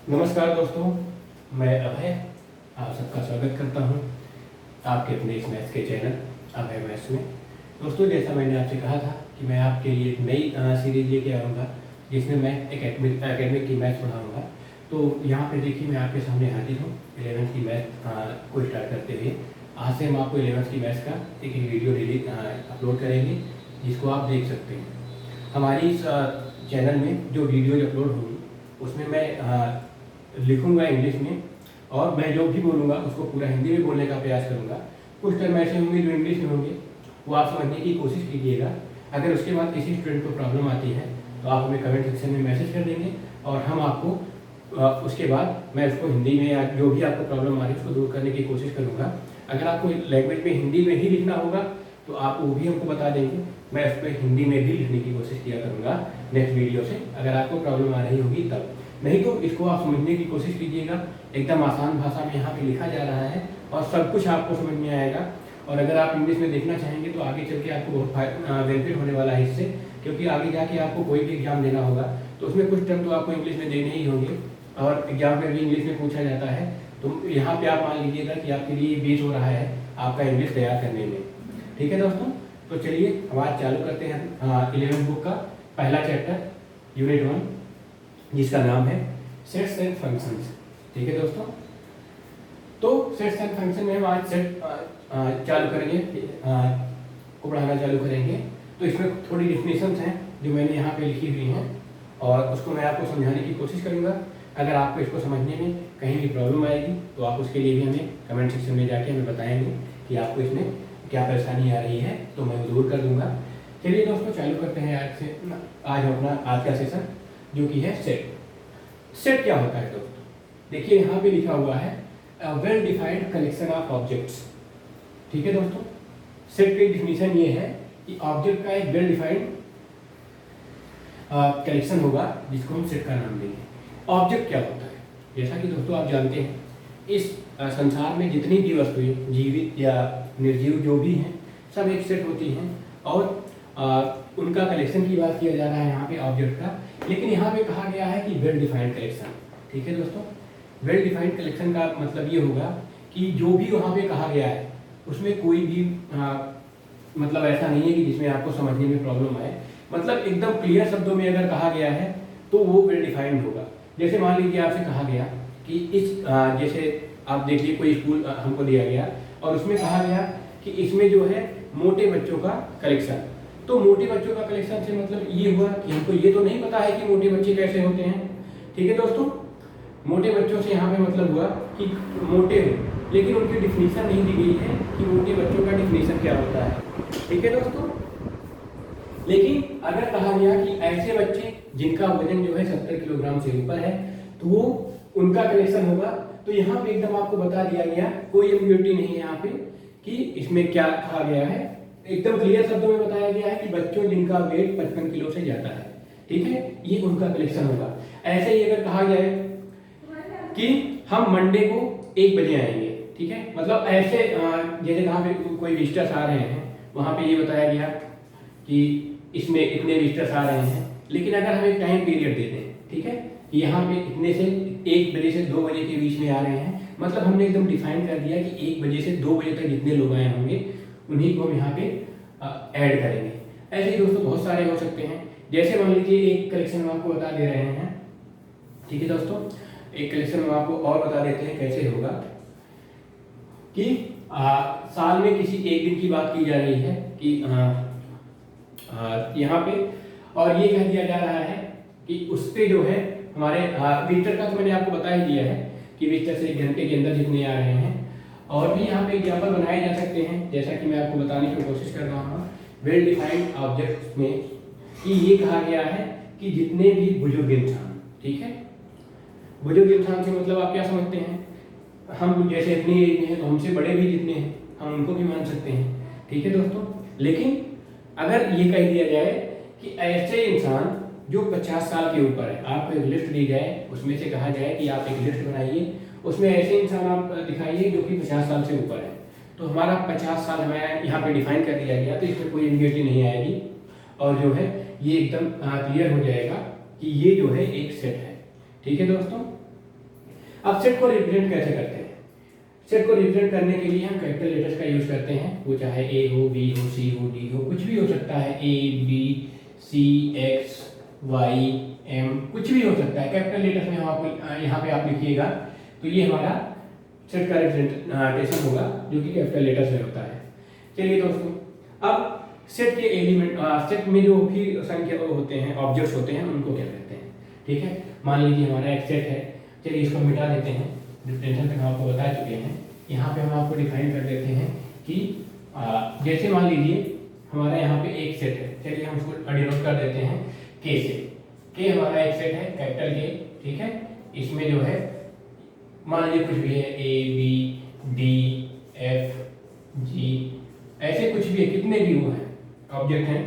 नमस्कार दोस्तों, मैं अभय आप सबका स्वागत करता हूं आपके अपने इस मैथ्स के चैनल अभय मैथ्स में। दोस्तों, जैसा मैंने आपसे कहा था कि मैं आपके लिए एक नई सीरीज लेके आऊँगा जिसमें मैं एकेडमिक की मैथ्स पढ़ाऊँगा। तो यहाँ पे देखिए, मैं आपके सामने हाजिर हूँ 11th की मैथ्स को स्टार्ट करते हुए। आज से हम आपको 11th की मैथ्स का एक वीडियो डेली अपलोड करेंगे जिसको आप देख सकते हैं। हमारी इस चैनल में जो वीडियोज अपलोड होंगी उसमें मैं लिखूंगा इंग्लिश में, और मैं जो भी बोलूँगा उसको पूरा हिंदी में बोलने का प्रयास करूँगा। कुछ टर्म ऐसे होंगे जो इंग्लिश में होंगे, वो आप समझने की कोशिश कीजिएगा। अगर उसके बाद किसी स्टूडेंट को प्रॉब्लम आती है तो आप हमें कमेंट सेक्शन में मैसेज कर देंगे और हम आपको उसके बाद मैं उसको हिंदी में या जो भी आपको प्रॉब्लम आ रही है उसको दूर करने की कोशिश करूँगा। अगर आपको लैंग्वेज में हिंदी में ही लिखना होगा तो आप वो भी हमको बता देंगे, मैं उस पर हिंदी में भी लिखने की कोशिश किया करूँगा नेक्स्ट वीडियो से, अगर आपको प्रॉब्लम आ रही होगी तब। नहीं तो इसको आप समझने की कोशिश कीजिएगा। एकदम आसान भाषा में यहाँ पे लिखा जा रहा है और सब कुछ आपको समझ में आएगा। और अगर आप इंग्लिश में देखना चाहेंगे तो आगे चल के आपको बहुत बेनिफिट होने वाला है इससे, क्योंकि आगे जाके आपको कोई भी एग्जाम देना होगा तो उसमें कुछ टर्म तो आपको इंग्लिश में देने ही होंगे और एग्जाम में भी इंग्लिश में पूछा जाता है। तो यहाँ पे आप मान लीजिएगा कि आपके लिए बेस हो रहा है आपका इंग्लिश तैयार करने में। ठीक है दोस्तों, तो चलिए हम आज चालू करते हैं 11th बुक का पहला चैप्टर यूनिट 1 जिसका नाम है सेट्स एंड फंक्शंस। ठीक है दोस्तों, तो सेट्स एंड फंक्शन में हम आज सेट चालू करेंगे को पढ़ाना चालू करेंगे। तो इसमें थोड़ी डिफिनेशंस हैं जो मैंने यहाँ पे लिखी हुई हैं और उसको मैं आपको समझाने की कोशिश करूँगा। अगर आपको इसको समझने में कहीं भी प्रॉब्लम आएगी तो आप उसके लिए भी हमें कमेंट सेक्शन में जाके हमें बताएंगे कि आपको इसमें क्या परेशानी आ रही है, तो मैं दूर कर दूंगा। चलिए दोस्तों, चालू करते हैं आज अपना आज का सेशन जो कि है सेट। सेट क्या होता है दोस्तों? देखिए यहाँ पे लिखा हुआ है well defined collection of objects. ठीक है दोस्तों, सेट की डिफिनीशन ये है कि ऑब्जेक्ट का एक वेल डिफाइंड कलेक्शन होगा जिसको हम सेट का नाम देंगे। ऑब्जेक्ट क्या होता है? जैसा कि दोस्तों आप जानते हैं, इस संसार में जितनी भी वस्तुएं जीवित या निर्जीव जो भी हैं सब एक सेट होती हैं और उनका कलेक्शन की बात किया जा रहा है यहाँ पे ऑब्जेक्ट का। लेकिन यहाँ पे कहा गया है कि वेल डिफाइंड कलेक्शन। ठीक है दोस्तों, वेल डिफाइंड कलेक्शन का मतलब ये होगा कि जो भी वहाँ पे कहा गया है उसमें कोई भी मतलब ऐसा नहीं है कि जिसमें आपको समझने में प्रॉब्लम आए। मतलब एकदम क्लियर शब्दों में अगर कहा गया है तो वो वेल डिफाइंड होगा। जैसे मान लीजिए आपसे कहा गया कि इस जैसे आप देखिए कोई स्कूल हमको दिया गया और उसमें कहा गया कि इसमें जो है मोटे बच्चों का कलेक्शन। तो मोटे बच्चों का कलेक्शन से मतलब ये हुआ कि हमको ये तो नहीं पता है कि मोटे बच्चे कैसे होते हैं। ठीक है दोस्तों, मोटे बच्चों से यहाँ पे मतलब हुआ कि मोटे हो, लेकिन उनकी डिफिनीशन नहीं दी गई है कि मोटे बच्चों का डिफिनीशन क्या होता है। ठीक है दोस्तों, लेकिन अगर कहा गया कि ऐसे बच्चे जिनका वजन जो है 70 किलोग्राम से ऊपर है तो वो उनका कलेक्शन होगा। तो यहाँ पे एकदम आपको बता दिया गया, कोई एम्बिग्युइटी नहीं है यहाँ पे कि इसमें क्या कहा गया है। एकदम क्लियर शब्दों में बताया गया है कि बच्चों जिनका वेट 55 किलो से ज्यादा है, ठीक है, ये उनका कलेक्शन होगा। ऐसे ही अगर कहा जाए कि हम मंडे को 1 बजे आएंगे, ठीक है, मतलब ऐसे जैसे जहाँ पे कोई विजिटर्स आ रहे हैं वहाँ पे ये बताया गया कि इसमें इतने विजिटर्स आ रहे हैं। लेकिन अगर हम एक टाइम पीरियड देते हैं, ठीक है, कि यहाँ पे इतने से 1 बजे से 2 बजे के बीच में आ रहे हैं, मतलब हमने एकदम डिफाइन कर दिया कि 1 बजे से 2 बजे तक जितने लोग आए होंगे उन्हीं को हम यहाँ पे ऐड करेंगे। ऐसे ही दोस्तों बहुत सारे हो सकते हैं। जैसे मान लीजिए एक कलेक्शन हम आपको बता दे रहे हैं। ठीक है दोस्तों, एक कलेक्शन हम आपको और बता देते हैं कैसे होगा कि साल में किसी एक दिन की बात की जा रही है कि यहाँ पे, और ये कह दिया जा रहा है कि उस पे जो है हमारे विजिटर का तो मैंने आपको बता ही दिया है कि विजिटर से 1 घंटे के अंदर जितने आ रहे हैं। और भी यहाँ पे एग्जाम्पल बनाए जा सकते हैं, जैसा कि मैं आपको बताने की कोशिश कर रहा हूँ वेल डिफाइंड ऑब्जेक्ट्स में कि ये कहा गया है कि जितने भी बुजुर्ग इंसान, ठीक है, बुजुर्ग इंसान से मतलब आप क्या समझते हैं, हम जैसे अपनी एज में हैं तो हमसे बड़े भी जितने हैं हम उनको भी मान सकते हैं। ठीक है दोस्तों, लेकिन अगर ये कह दिया जाए कि ऐसे इंसान जो 50 साल के ऊपर है, आपको एक लिस्ट दी जाए, उसमें से कहा जाए कि आप एक लिस्ट बनाइए, उसमें ऐसे इंसान आप दिखाइए जो कि 50 साल से ऊपर है, तो हमारा 50 साल हमें यहाँ पे डिफाइन कर दिया गया, तो इसमें कोई एम्बिग्युइटी नहीं आएगी और जो है ये एकदम क्लियर हो जाएगा कि ये जो है एक सेट है। ठीक है दोस्तों, अब सेट को रिप्रेजेंट कैसे करते हैं? सेट को रिप्रेजेंट करने के लिए हम कैपिटल लेटर्स का यूज करते हैं, वो चाहे ए हो, बी हो, सी हो, डी हो, कुछ भी हो सकता है, A B C X Y M, कुछ भी हो सकता है। कैपिटल लेटर्स में हम आपको यहाँ पे आप लिखिएगा तो ये हमारा सेट का रिप्रेजेंटेशन होगा जो कि कैपिटल लेटर्स में होता है। चलिए दोस्तों, अब सेट के एलिमेंट, सेट में जो भी संख्या होते हैं, ऑब्जेक्ट्स होते हैं, उनको क्या कहते हैं? ठीक है, मान लीजिए हमारा एक सेट है, चलिए इसको मिटा देते हैं, रिप्रेजेंटेशन तक हम आपको बता चुके हैं। यहाँ पे हम आपको डिफाइन कर देते हैं कि जैसे मान लीजिए हमारा यहाँ पे एक सेट है, चलिए हम उसको डिनोट कर देते हैं के से। के हमारा एक सेट है, कैपिटल के, ठीक है। इसमें जो है मान लीजिए कुछ भी है, A B D F G, ऐसे कुछ भी है, कितने भी वो हैं ऑब्जेक्ट हैं,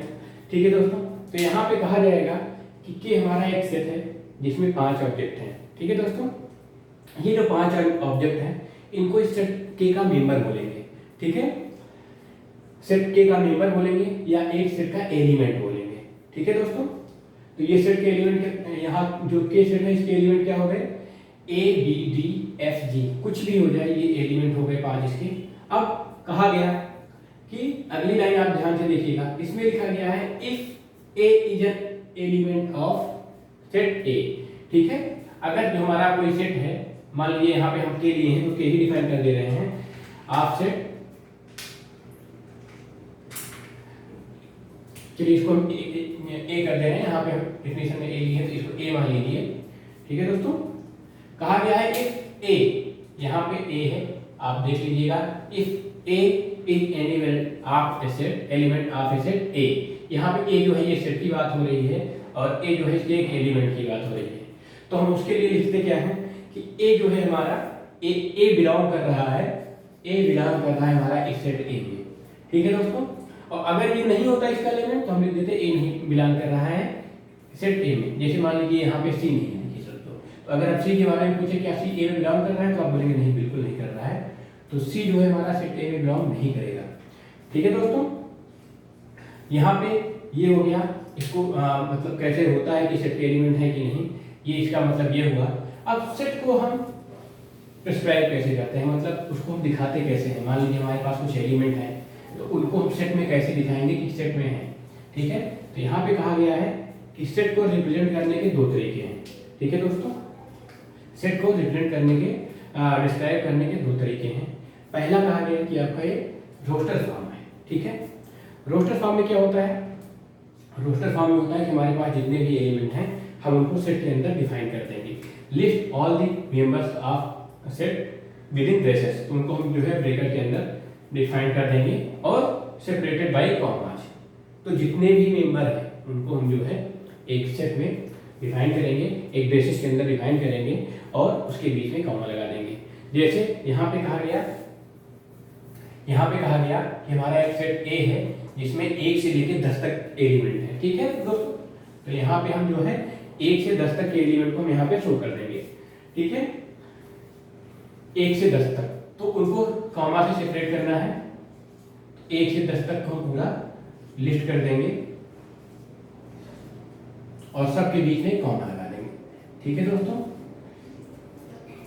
ठीक है दोस्तों। तो यहाँ पे कहा जाएगा कि के हमारा एक सेट है जिसमें 5 ऑब्जेक्ट हैं, ठीक है दोस्तों। ये जो 5 ऑब्जेक्ट हैं इनको इस सेट के का मेंबर बोलेंगे, ठीक है। सेट के का मेंबर बोलेंगे या एक सेट का एलिमेंट बोलेंगे, ठीक है दोस्तों। तो ये सेट के एलिमेंट, यहाँ जो के सेट है इसके एलिमेंट क्या हो गए? A B D F G, कुछ भी हो जाए, ये एलिमेंट हो गए 5 इसके। अब कहा गया कि अगली लाइन आप ध्यान से देखिएगा, इसमें लिखा गया है if A is an element of set ए, ठीक है। अगर जो हमारा कोई सेट है, मान लीजिए यहाँ पे हम के लिए हैं तो के ही डिफाइन कर दे रहे हैं, आप सेट, चलिए इसको हम ए कर दे रहे हैं, यहाँ पे हम डेफिनेशन में ए लिए तो इसको ए मान लीजिए, ठीक है दोस्तों। कहा गया है इफ ए, यहाँ पे ए है, आप देख लीजिएगा, if A is any of A set, element of A set ए, यहाँ पे ए जो है ये सेट की बात हो रही है और ए जो है इसके एक एलिमेंट की बात हो रही है। तो हम उसके लिए लिखते क्या है कि ए जो है हमारा, ए बिलोंग कर रहा है, ए बिलोंग कर रहा है हमारा इस सेट ए में, ठीक है दोस्तों। और अगर ये नहीं होता इसका एलिमेंट तो हम लिख देते ए नहीं बिलोंग कर रहा है सेट ए में। जैसे मान लीजिए यहाँ पे सी नहीं है, तो अगर आप सी के बारे में पूछे क्या सी ए में बिलोंग कर रहा है तो आप बोलेंगे नहीं, बिल्कुल नहीं कर रहा है। तो सी जो है हमारा सेट ए में बिलोंग नहीं करेगा, ठीक है दोस्तों। यहाँ पे ये हो गया, इसको मतलब कैसे होता है कि सेट के एलिमेंट है कि नहीं, ये इसका मतलब ये हुआ। अब सेट को हम प्रिस्क्राइब कैसे करते हैं, मतलब उसको हम दिखाते कैसे हैं। मान लीजिए हमारे पास कुछ एलिमेंट है तो उनको हम सेट में कैसे दिखाएंगे कि सेट में है, ठीक है। तो यहाँ पे कहा गया है कि सेट को रिप्रेजेंट करने के 2 तरीके हैं, ठीक है दोस्तों। सेट को रिप्रेजेंट करने के, डिस्क्राइब करने के 2 तरीके हैं। पहला कहा गया कि आपका ये रोस्टर फॉर्म है, ठीक है। रोस्टर फॉर्म में क्या होता है? रोस्टर फॉर्म में होता है कि हमारे पास जितने भी एलिमेंट हैं हम उनको सेट के अंदर डिफाइन कर देंगे। List all the members of set with in braces, उनको हम जो है ब्रेकर के अंदर डिफाइन कर देंगे और सेपरेटेड बाय कॉमास। तो जितने भी मेंबर हैं उनको हम जो है एक सेट में डिफाइन करेंगे, एक ब्रेसेस के अंदर डिफाइन करेंगे और उसके बीच में कॉमा लगा देंगे। जैसे यहाँ पे कहा गया कि हमारा एक सेट ए है जिसमें 1 से लेकर 10 तक एलिमेंट है, ठीक है दोस्तों। तो यहाँ पे हम जो है 1 से 10 तक के एलिमेंट को हम यहाँ पे शो कर देंगे, ठीक है। 1 से 10 तक, तो उनको कॉमा से सेपरेट करना है। 1 से 10 तक को हम पूरा लिस्ट कर देंगे और सबके बीच में कॉमा लगा देंगे, ठीक है दोस्तों।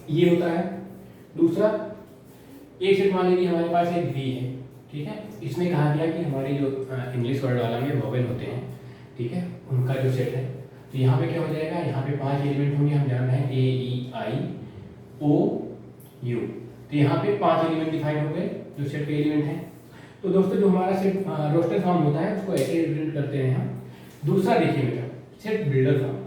ये होता है। दूसरा, एक सेट मान लीजिए हमारे पास एक बी है, ठीक है। इसमें कहा गया कि हमारे जो इंग्लिश वर्ड वाला में वोवेल होते हैं, ठीक है, उनका जो सेट है। तो यहाँ पे क्या हो जाएगा, यहाँ पे 5 एलिमेंट होंगे, हम जान रहे हैं ए ई आई ओ यू। तो यहाँ पे 5 एलिमेंट डिफाइन हो गए जो सेट के एलिमेंट हैं। तो दोस्तों जो हमारा सेट रोस्टर फॉर्म होता है उसको ऐसे रिप्रेजेंट करते हैं हम। दूसरा देखिए बेटा, set builder form.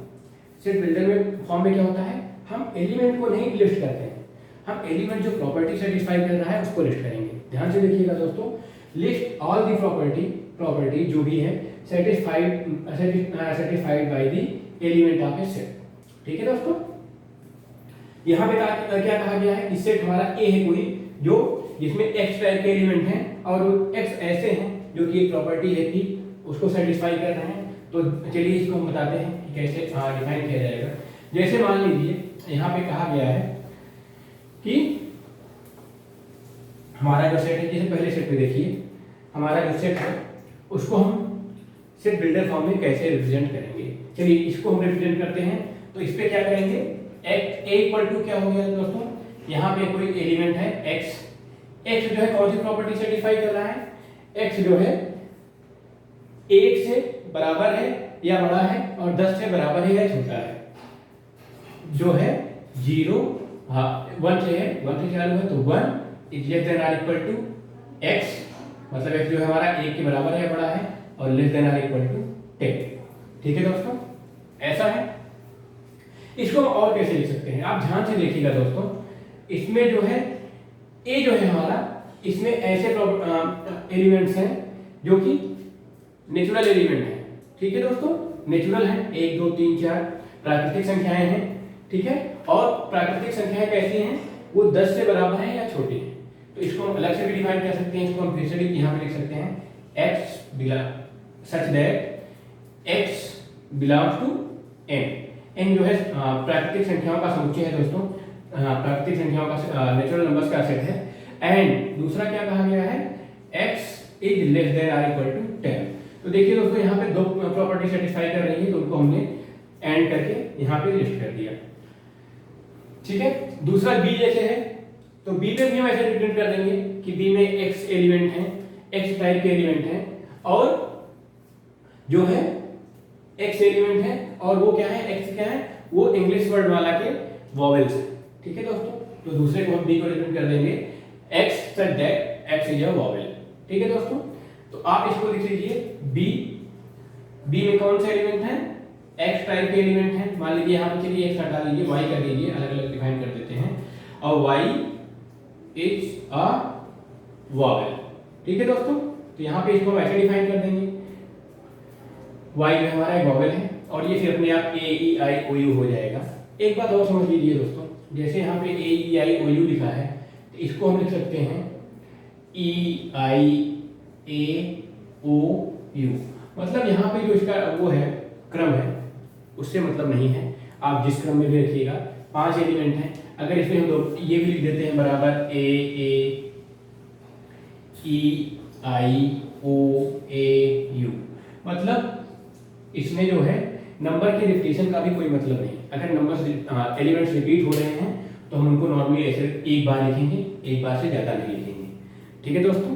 Set builder में फॉर्म में क्या होता है, हम एलिमेंट को नहीं लिस्ट करते हैं, हम एलिमेंट जो प्रॉपर्टी सेटिस्फाई कर रहा है उसको लिस्ट करेंगे। ध्यान से देखिएगा दोस्तों, लिस्ट ऑल दी प्रॉपर्टी जो भी है satisfied by the element of a set, ठीक है दोस्तों। यहाँ पे क्या कहा गया है कि सेट हमारा ए है कोई जो जिसमें एक्स टाइप के एलिमेंट हैं और एक्स ऐसे हैं जो कि एक प्रॉपर्टी है कि उसको सेटिस्फाई कर रहे हैं। तो चलिए इसको हम बताते हैं कि कैसे डिफाइन किया जाएगा। जैसे मान लीजिए यहाँ पे कहा गया है कि हमारा जो सेट है, जैसे पहले सेट में देखिए हमारा जो सेट है उसको हम सेट बिल्डर फॉर्म में कैसे रिप्रेजेंट करेंगे। चलिए इसको हम रिप्रेजेंट करते हैं। तो इस पे क्या करेंगे, ए इक्वल टू क्या हो गया दोस्तों, यहाँ पे कोई एलिमेंट है x, x जो है कौन सी प्रॉपर्टी सेटिस्फाई कर रहा है, x जो है 1 से बराबर है या बड़ा है और 10 से बराबर है या छोटा है, जो है 0 हाँ 1 से है, 1 से चालू है तो 1 is less than or equal to x, मतलब x जो है हमारा 1 के बराबर है या बड़ा है और less than or equal to 10। ठीक है दोस्तों, ऐसा है। इसको हम और कैसे लिख सकते हैं, आप ध्यान से देखिएगा दोस्तों, इसमें जो है a जो है हमारा, इसमें ऐसे एलिमेंट्स हैं जो कि नेचुरल एलिमेंट है। ठीक है दोस्तों, नेचुरल है 1 2 3 4 प्राकृतिक संख्याएं हैं। ठीक है, और प्राकृतिक संख्याएं कैसी हैं, वो 10 से बराबर है या छोटी है, तो इसको हम अलग से भी डिफाइन कर सकते हैं। इसको हम फिर से यहाँ पे लिख सकते हैं x such that x belongs to n। n जो है प्राकृतिक संख्याओं का समुच्चय है दोस्तों, प्राकृतिक संख्याओं का नेचुरल नंबर्स का सेट है। एंड दूसरा क्या कहा गया है, x is less than or equal to 10। तो देखिए दोस्तों, यहाँ पे दो प्रॉपर्टी सेटिस्फाई कर रही है, तो उनको हमने एंड करके यहाँ पे लिस्ट कर दिया। ठीक है, दूसरा b जैसे है, तो b में भी हम ऐसे रिप्रेजेंट कर देंगे कि b में x एलिमेंट है, x टाइप के एलिमेंट हैं, और जो है x एलिमेंट है और वो क्या है, x क्या है, वो इंग्लिश वर्ड वाला के वॉवेल्स है। ठीक है दोस्तों, तो दूसरे को हम b को रिप्रेजेंट कर देंगे x such that x is a vowel. ठीक है दोस्तों, तो आप इसको लिख लीजिए b में कौन से एलिमेंट है, x टाइप के एलिमेंट है। मान लीजिए यहाँ पे चलिए x हटा लीजिए, y कर दीजिए, अलग अलग डिफाइन कर देते हैं, और y इज अ वॉवेल। ठीक है दोस्तों, तो यहाँ पे इसको हम ऐसे डिफाइन कर देंगे, y जो हमारा एक वॉवेल है और ये फिर अपने आप a e i o u हो जाएगा। एक बात और समझ लीजिए दोस्तों, जैसे यहाँ पे a e i o u लिखा है, तो इसको हम लिख सकते हैं e i a o u, मतलब यहाँ पे जो इसका वो है क्रम है उससे मतलब नहीं है, आप जिस क्रम में भी रखिएगा। 5 एलिमेंट हैं, अगर इसमें हम लोग ये भी लिख देते हैं बराबर a a e i o a u, मतलब इसमें जो है नंबर के रिपीटेशन का भी कोई मतलब नहीं। अगर नंबर एलिमेंट्स रिपीट हो रहे हैं तो हम उनको नॉर्मली ऐसे एक बार लिखेंगे, एक बार से ज़्यादा नहीं लिखेंगे। ठीक है दोस्तों,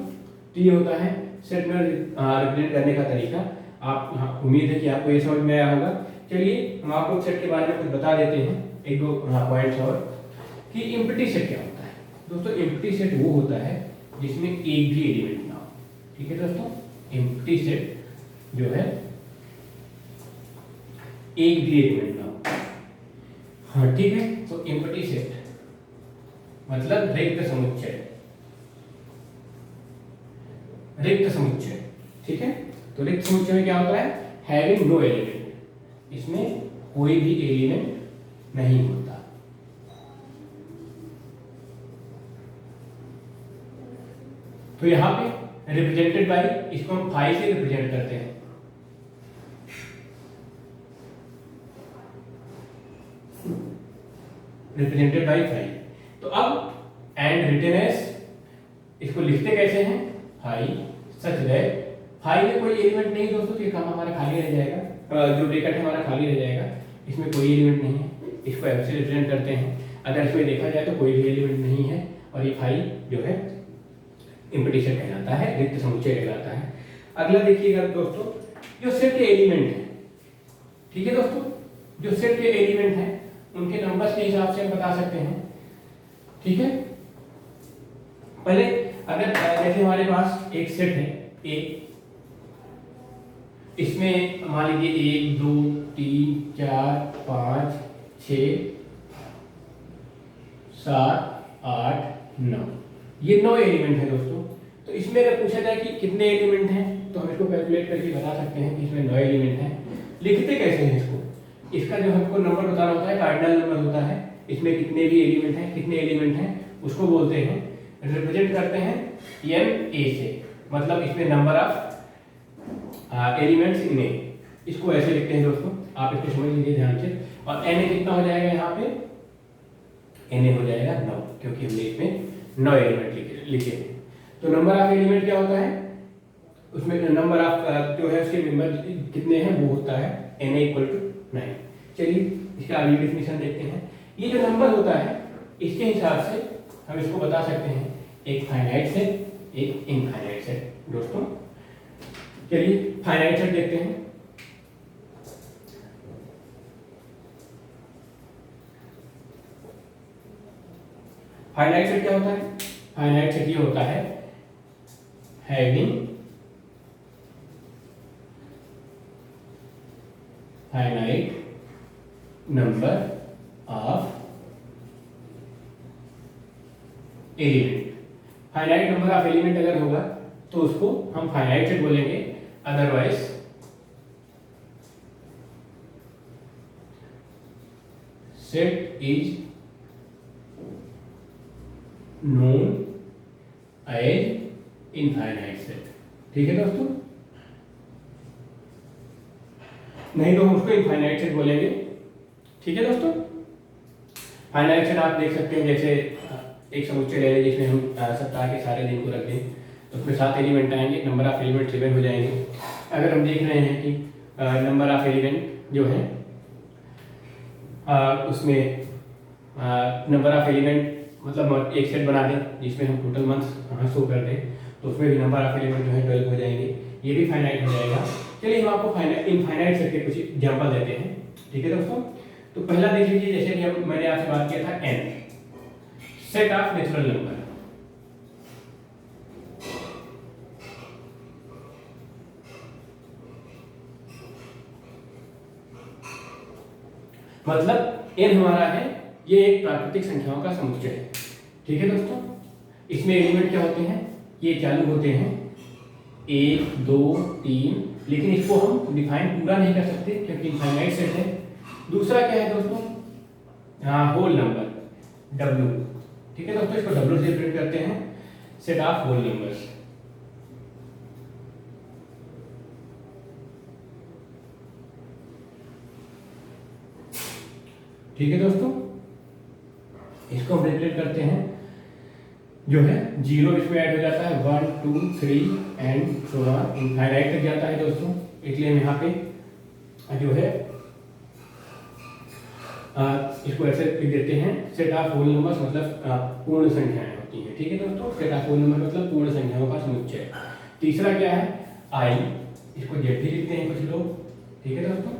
तो ये होता है सेट में रिप्रेजेंट करने का तरीका। आप उम्मीद है कि आपको ये समझ में आया होगा। चलिए हम आपको सेट के बारे में कुछ बता देते हैं, एक दो पॉइंट्स और, कि एम्प्टी सेट क्या होता है। दोस्तों एम्प्टी सेट वो होता है जिसमें एक भी एलिमेंट ना हो। ठीक है दोस्तों, एम्प्टी सेट जो है एक भी एलिमेंट ना हो। हाँ ठीक है, तो एम्प्टी सेट मतलब रिक्त समुच्चय, रिक्त समुच्चय। ठीक है, तो रिक्त समुच्चय में क्या होता है, हैविंग नो एलिमेंट, इसमें कोई भी एलिमेंट नहीं होता। तो यहां पे रिप्रेजेंटेड बाय, इसको हम फाई से रिप्रेजेंट करते हैं। Represented by phi. तो अब एंड रिटन एज, इसको लिखते कैसे हैं, फाई सच दैट, फाई में कोई एलिमेंट नहीं दोस्तों, तो ये काम हमारा खाली रह जाएगा, जो ब्रैकेट है हमारा खाली रह जाएगा, इसमें कोई एलिमेंट नहीं है, इसको एफ से रिप्रेजेंट करते हैं। अगर इसमें देखा जाए तो कोई भी एलिमेंट नहीं है, और ये फाई जो है एम्प्टी सेट कहलाता है, रिक्त समुच्चय कहलाता है। अगला देखिएगा दोस्तों, जो सेट के एलिमेंट है, ठीक है दोस्तों, जो सेट के एलिमेंट है उनके नंबर्स के हिसाब से हम बता सकते हैं। ठीक है, पहले अगर जैसे हमारे पास एक सेट है ए, इसमें मान लीजिए 1 2 3 4 5 6 7 8 9, ये 9 एलिमेंट है दोस्तों। तो इसमें अगर पूछा जाए कि कितने एलिमेंट हैं, तो हम इसको कैलकुलेट करके बता सकते हैं कि इसमें 9 एलिमेंट हैं। लिखते कैसे हैं इसको, इसका जो हमको नंबर बताना होता है कार्डिनल नंबर होता है, इसमें कितने भी एलिमेंट हैं, कितने एलिमेंट हैं उसको बोलते हैं, रिप्रेजेंट करते हैं एन ए से, मतलब इसमें नंबर ऑफ एलिमेंट्स इन ए, इसको ऐसे लिखते हैं दोस्तों, आप इसको समझ लीजिए ध्यान से। और एन ए कितना हो जाएगा, यहाँ पे एन ए हो जाएगा 9, क्योंकि हमने इसमें 9 एलिमेंट लिखे हैं। तो नंबर ऑफ एलिमेंट क्या होता है, उसमें नंबर ऑफ जो है उसके मेंबर कितने हैं वो होता है एन ए इक्वल टू 9। चलिए इसका अगली डेफिनेशन देखते हैं। ये जो नंबर होता है इसके हिसाब से हम इसको बता सकते हैं एक फाइनाइट सेट, एक इनफाइनाइट सेट। दोस्तों चलिए फाइनाइट सेट देखते हैं। फाइनाइट सेट क्या होता है? फाइनाइट सेट ये होता है having finite number of element. Finite number of element अगर होगा तो उसको हम फाइनाइट सेट बोलेंगे, otherwise set is known as infinite set. ठीक है दोस्तों, नहीं तो हम उसको इनफाइनाइट सेट बोलेंगे। ठीक है दोस्तों, फाइनाइट सेट आप देख सकते हैं, जैसे एक समुच्चय ले लें जिसमें हम सप्ताह के सारे दिन को रख दें तो उसमें 7 एलिमेंट आएंगे, नंबर ऑफ एलिमेंट 7 हो जाएंगे। अगर हम देख रहे हैं कि नंबर ऑफ एलिमेंट जो है उसमें नंबर ऑफ एलिमेंट मतलब एक सेट बना दें जिसमें हम टोटल मंथ्स शो कर दें तो उसमें भी नंबर ऑफ एलिमेंट जो है 12 हो जाएंगे, ये भी फाइनाइट हो जाएगा। चलिए हम आपको इनफाइनाइट सेट के कुछ एग्जाम्पल देते हैं। ठीक है दोस्तों, तो पहला देख लीजिए, जैसे कि मैंने आपसे बात किया था n, set of natural number. मतलब n हमारा है, ये एक प्राकृतिक संख्याओं का समुच्चय है। ठीक है दोस्तों, इसमें एलिमेंट क्या होते हैं? ये चालू होते हैं 1 2 3, लेकिन इसको हम डिफाइन पूरा नहीं कर सकते क्योंकि इनफाइनाइट सेट है। दूसरा क्या है दोस्तों? Whole number w। ठीक है दोस्तों, इसको w से प्रिंट करते हैं, सेट ऑफ होल नंबर्स। ठीक है दोस्तों, इसको हम रिप्रेजेंट करते हैं, जो है 0 इसमें ऐड हो जाता है, 1 2 3 एंड सो ऑन, इनफाइनाइट तक जाता है दोस्तों। इसलिए हम यहाँ पे जो है इसको ऐसे लिख देते हैं, सेट ऑफ होल नंबर्स मतलब पूर्ण संख्याएं होती हैं। ठीक है दोस्तों, सेट ऑफ होल नंबर मतलब पूर्ण संख्याओं का समुच्चय। तीसरा क्या है? आई, इसको जेड भी लिखते हैं कुछ लोग। ठीक है दोस्तों,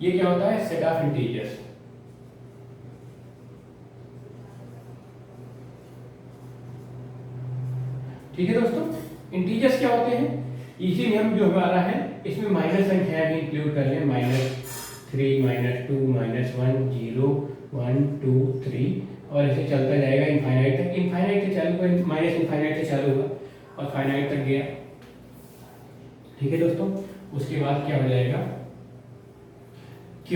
ये क्या होता है? Set of integers. ठीक है दोस्तों, इंटीजर्स क्या होते हैं? इसी में हम जो हमारा है इसमें माइनस संख्याएं भी इंक्लूड कर लें, -3 -2 -1 0 1 2 3 और ऐसे चलता जाएगा इनफाइनाइट तक। इनफाइनाइट से चालू हुआ, माइनस इनफाइनाइट से चालू हुआ और फाइनाइट तक गया। ठीक है दोस्तों, उसके बाद क्या हो जाएगा? Q,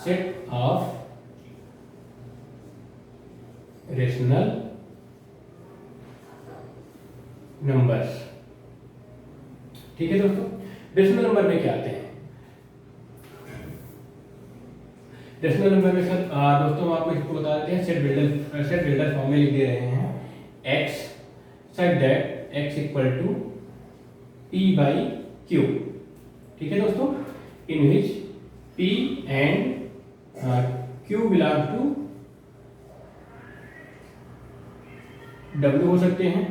set of rational numbers. ठीक है दोस्तों, रेशनल नंबर में क्या आते हैं? रेशनल नंबर में सर दोस्तों हम आपको इसको बता देते हैं, सेट बिल्डर फॉर्म में लिख दे रहे हैं, x such that x equal to p by q। ठीक है दोस्तों, in which p and q belong to w हो सकते हैं।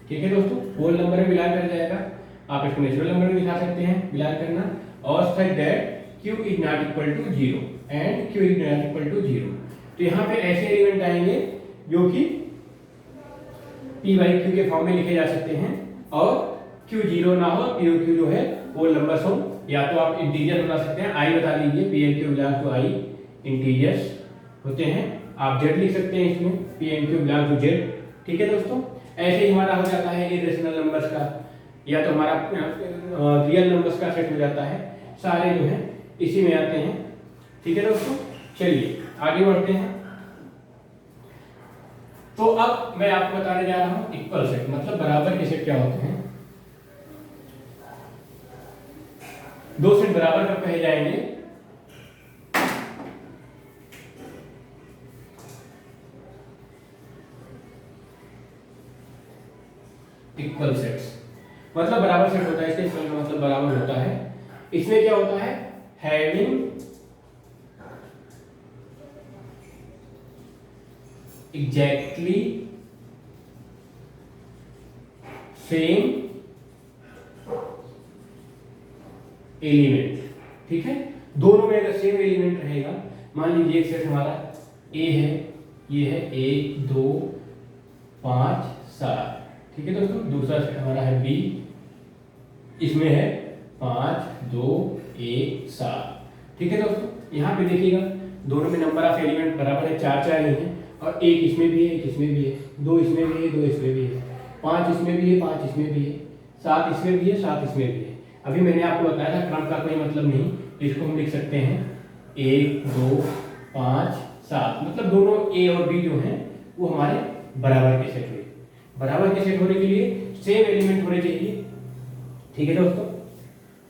ठीक है दोस्तों, होल नंबर में बिलोंग कर जाएगा, आप इसको नेचुरल नंबर में दिखा सकते हैं बिलोंग करना, और such that q is not equal to 0 and q is not equal to 0। तो यहाँ पे ऐसे एलिमेंट आएंगे जो कि p by q के फॉर्म में लिखे जा सकते हैं, और q 0 ना हो, q जो है होल नंबर्स हो, या तो आप इंटीजर बना सकते हैं, i बता दीजिए, p and q belong to i, integers होते हैं। आप z लिख सकते हैं इसमें, p and q belong to z। ठीक है दोस्तों, ऐसे ही हमारा हो जाता है इरेशनल नंबर्स का, या तो हमारा रियल नंबर्स का सेट हो जाता है, सारे जो है इसी में आते हैं। ठीक है दोस्तों, चलिए आगे बढ़ते हैं। तो अब मैं आपको बताने जा रहा हूं इक्वल सेट, मतलब बराबर के सेट क्या होते हैं। दो सेट बराबर कब कहे जाएंगे? इक्वल सेट्स मतलब बराबर सेट होता है, इसके इक्वल का मतलब बराबर होता है। इसमें क्या होता है? Having exactly same element. ठीक है, दोनों में अगर सेम एलिमेंट रहेगा, मान लीजिए एक सेट हमारा ए है, ये है 1 2 5 7, ठीक है दोस्तों। दूसरा सेट हमारा है बी, इसमें है 5 2 1 7, ठीक है दोस्तों। यहाँ पे देखिएगा दोनों में नंबर ऑफ एलिमेंट बराबर है, 4 4 ही है, और एक इसमें भी है, एक इसमें भी है, 2 इसमें भी है, 2 इसमें भी है, 5 इसमें भी है, 5 इसमें भी है, 7 इसमें भी है, 7 इसमें भी है। अभी मैंने आपको बताया था क्रम का कोई मतलब नहीं, इसको हम लिख सकते हैं 1 2 5 7, मतलब दोनों ए और बी जो हैं वो हमारे बराबर के सेट हुए। बराबर के सेट होने के लिए सेम एलिमेंट होने चाहिए, ठीक है दोस्तों।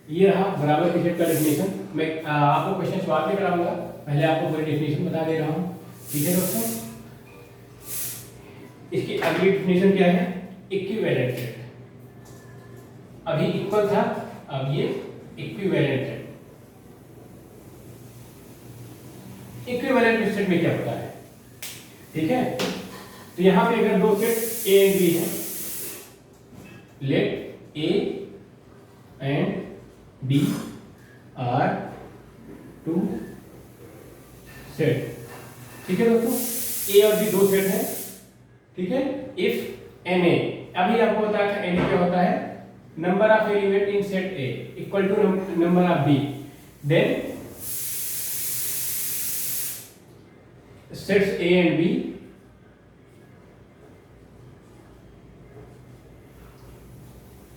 ये रहा बराबर के सेट का डेफिनेशन। मैं आपको क्वेश्चन बाद में कराऊंगा, पहले आपको पूरी डेफिनेशन बता दे रहा हूँ, ठीक है दोस्तों। इसकी अगली डेफिनेशन क्या है? Equivalent set. अभी इक्वल था, अब ये इक्विवेलेंट है। इक्विवेलेंट सेट में क्या होता है, ठीक है। तो यहां पे अगर दो सेट ए एंड बी है, let A and B are two set, ठीक है दोस्तों। ए और बी दो सेट है, ठीक है। इफ एन ए, अभी आपको बताया था एन ए क्या होता है, number of element in set A equal to number of B, then sets A and B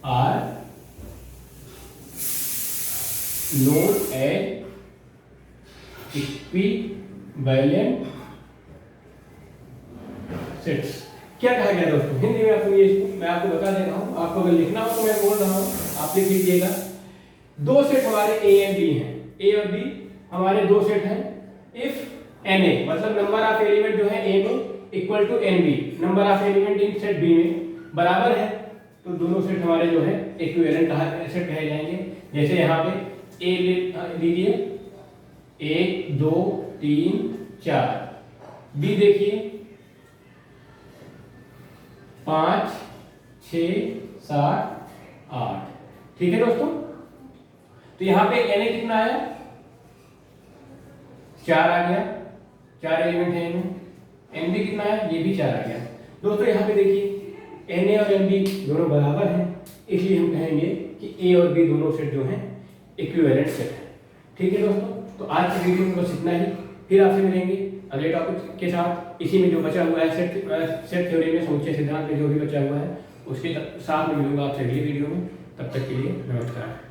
are known as equivalent sets। क्या कहा गया दोस्तों हिंदी में? आपको ये मैं आपको बता दे रहा हूं, आपको अगर लिखना हो तो मैं बोल रहा हूं, आप लिख लीजिएगा। दो सेट हमारे ए एंड बी हैं, ए और बी हमारे दो सेट हैं। इफ एन ए मतलब नंबर ऑफ एलिमेंट जो है ए में equal to n B, number of element in set B में बराबर है, तो दोनों सेट हमारे जो है इक्विवेलेंट सेट कहे जाएंगे। जैसे यहाँ पे ए लीजिए 1 2 3 4, बी देखिए 5 6 7 8, ठीक है दोस्तों। तो यहाँ पे एन ए कितना आया? 4 आ गया, 4 एलिमेंट है इनमें। एन बी कितना है? ये भी 4 आ गया दोस्तों। यहाँ पे देखिए एन ए और एन बी दोनों बराबर हैं, इसलिए हम कहेंगे कि ए और बी दोनों सेट जो हैं इक्विवेलेंट सेट है, ठीक है दोस्तों। तो आज की वीडियो में बस इतना ही, फिर आपसे मिलेंगे अगले टॉपिक के साथ। इसी में जो बचा हुआ है सेट थ्योरी में, समुच्चय सिद्धांत में जो भी बचा हुआ है उसके साथ में मिलूंगा आपसे अगली वीडियो में। तब तक के लिए नमस्कार।